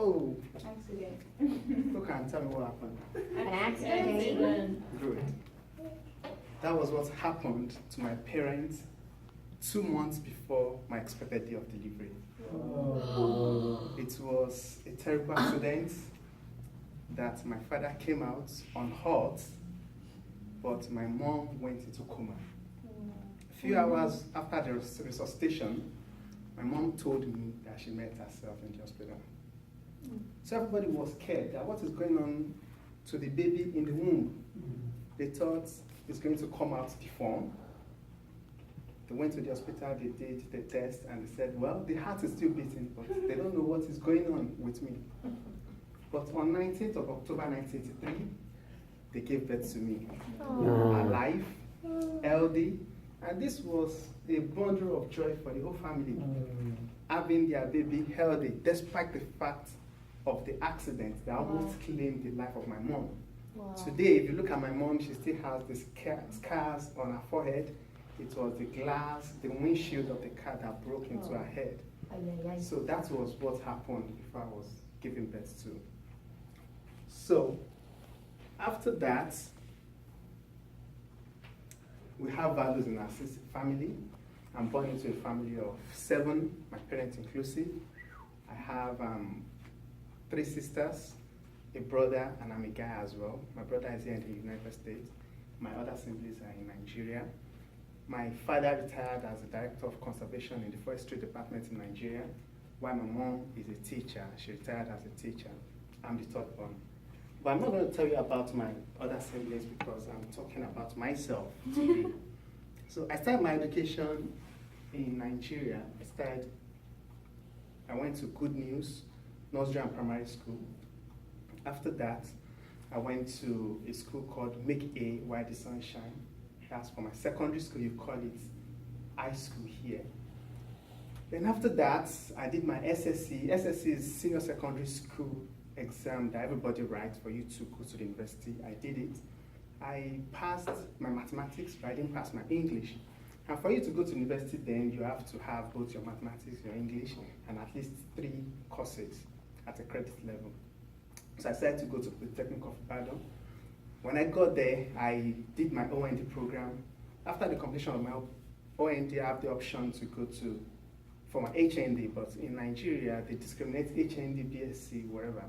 Oh, Accident. who can tell me what happened? An accident. Good. That was what happened to my parents 2 months before my expected day of delivery. It was a terrible accident that my father came out unhurt, but my mom went into coma. A few hours after the resuscitation, my mom told me that she met herself in the hospital. So everybody was scared that what is going on to the baby in the womb. They thought it's going to come out deformed. They went to the hospital, they did the test, and they said, well, the heart is still beating, but they don't know what is going on with me. But on 19th of October 1983, they gave birth to me. Alive, healthy, and this was a bundle of joy for the whole family. Having their baby healthy, despite the fact of the accident that almost claimed the life of my mom. Today, if you look at my mom, she still has the scars on her forehead. It was the glass, the windshield of the car that broke into her head. So that was what happened before I was giving birth to. So after that, we have values in our family. I'm born into a family of 7, my parents inclusive. I have 3 sisters, a brother, and I'm a guy as well. My brother is here in the United States. My other siblings are in Nigeria. My father retired as the Director of Conservation in the Forestry Department in Nigeria, while my mom is a teacher. She retired as a teacher. I'm the 3rd born. But I'm not going to tell you about my other siblings because I'm talking about myself today. So I started my education in Nigeria. I went to Good News, nursery and primary school. After that, I went to a school called Make A While the Sun Shine. That's for my secondary school, you call it high school here. Then after that, I did my SSC. SSC is senior secondary school exam that everybody writes for you to go to the university. I did it. I passed my mathematics, but I didn't pass my English. And for you to go to university then, you have to have both your mathematics, your English, and at least 3 courses at a credit level. So I decided to go to the Technical of Ibadan. When I got there, I did my OND program. After the completion of my OND, I have the option to go for my HND, but in Nigeria, they discriminate HND, BSc, wherever.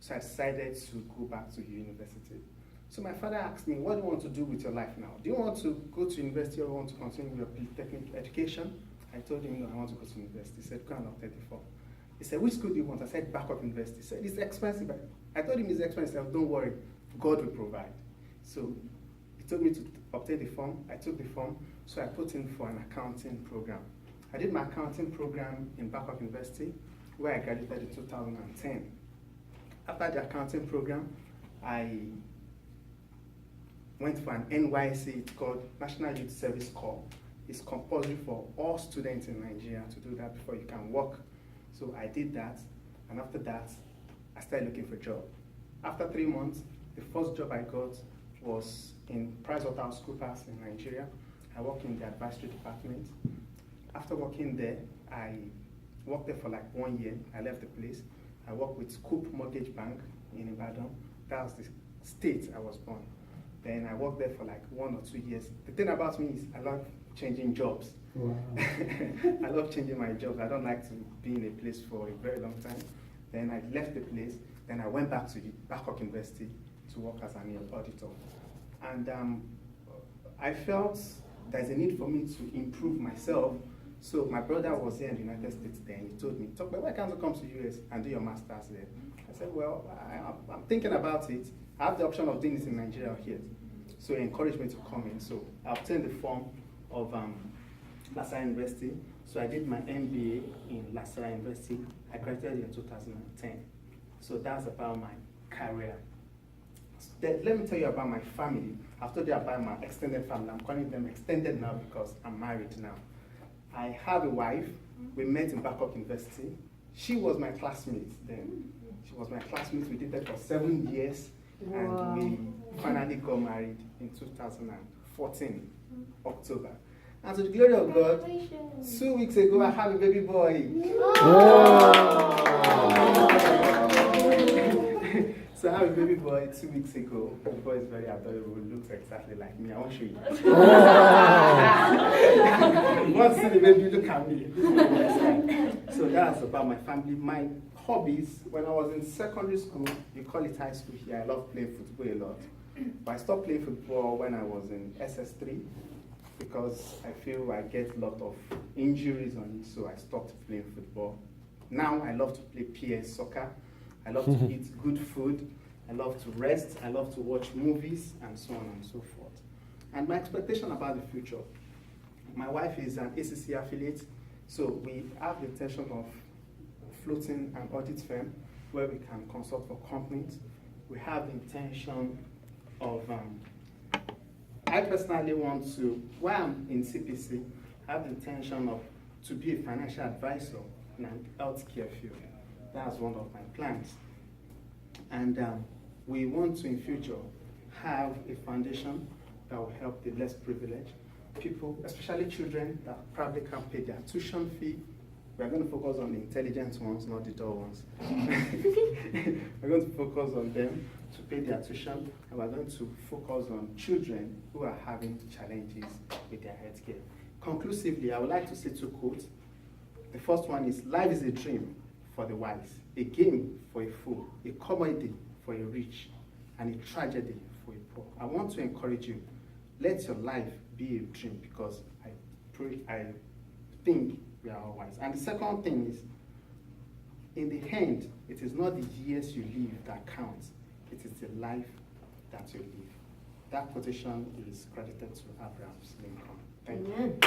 So I decided to go back to university. So my father asked me, what do you want to do with your life now? Do you want to go to university or want to continue your polytechnic education? I told him, no, I want to go to university. He said, go and knock 34. He said, which school do you want? I said, Backup University. He said, it's expensive. I told him it's expensive. Don't worry, God will provide. So he told me to obtain the form. I took the form, so I put in for an accounting program. I did my accounting program in Backup University, where I graduated in 2010. After the accounting program, I went for an NYC, it's called National Youth Service Corps. It's compulsory for all students in Nigeria to do that before you can work. So I did that, and after that, I started looking for a job. After 3 months, the first job I got was in PricewaterhouseCoopers in Nigeria. I worked in the advisory department. After working there, I worked there for like 1 year. I left the place. I worked with Coop Mortgage Bank in Ibadan. That was the state I was born. Then I worked there for like 1 or 2 years. The thing about me is I love changing jobs. Wow. I love changing my jobs. I don't like to be in a place for a very long time. Then I left the place. Then I went back to the Backup University to work as an auditor. And I felt there's a need for me to improve myself. So my brother was here in the United States then. He told me, why can't you come to the US and do your master's there? I said, well, I'm thinking about it. I have the option of doing this in Nigeria or here. So he encouraged me to come in. So I obtained the form of LaSalle University. So I did my MBA in LaSalle University. I graduated in 2010. So that's about my career. Let me tell you about my family. I've told you about my extended family. I'm calling them extended now because I'm married now. I have a wife. We met in Backup University. She was my classmate then. She was my classmate. We did that for 7 years. Wow. And we finally got married in 2014, October. And to the glory of God, 2 weeks ago I have a baby boy. Oh. So I have a baby boy 2 weeks ago. The boy is very adorable, looks exactly like me. I won't show you. Once you see the baby, look at me. So that's about my family. My hobbies, when I was in secondary school, you call it high school here, I love playing football a lot. But I stopped playing football when I was in SS3 because I feel I get a lot of injuries on it, so I stopped playing football. Now I love to play PS soccer. I love to eat good food. I love to rest. I love to watch movies and so on and so forth. And my expectation about the future, my wife is an ACC affiliate, so we have the intention of floating an audit firm where we can consult for companies. We have the intention of, I personally want to, while I'm in CPC, I have the intention of to be a financial advisor in an healthcare field. That's one of my plans. And we want to, in future, have a foundation that will help the less privileged people, especially children that probably can't pay their tuition fee. We're going to focus on the intelligent ones, not the dull ones. We're going to focus on them to pay their tuition, and we're going to focus on children who are having challenges with their healthcare. Conclusively, I would like to say 2 quotes. The first one is, life is a dream for the wise, a game for a fool, a comedy for a rich, and a tragedy for a poor. I want to encourage you, let your life be a dream, because I think we are all wise. And the second thing is, in the end, it is not the years you live that counts, it is the life that you live. That quotation is credited to Abraham Lincoln. Thank you.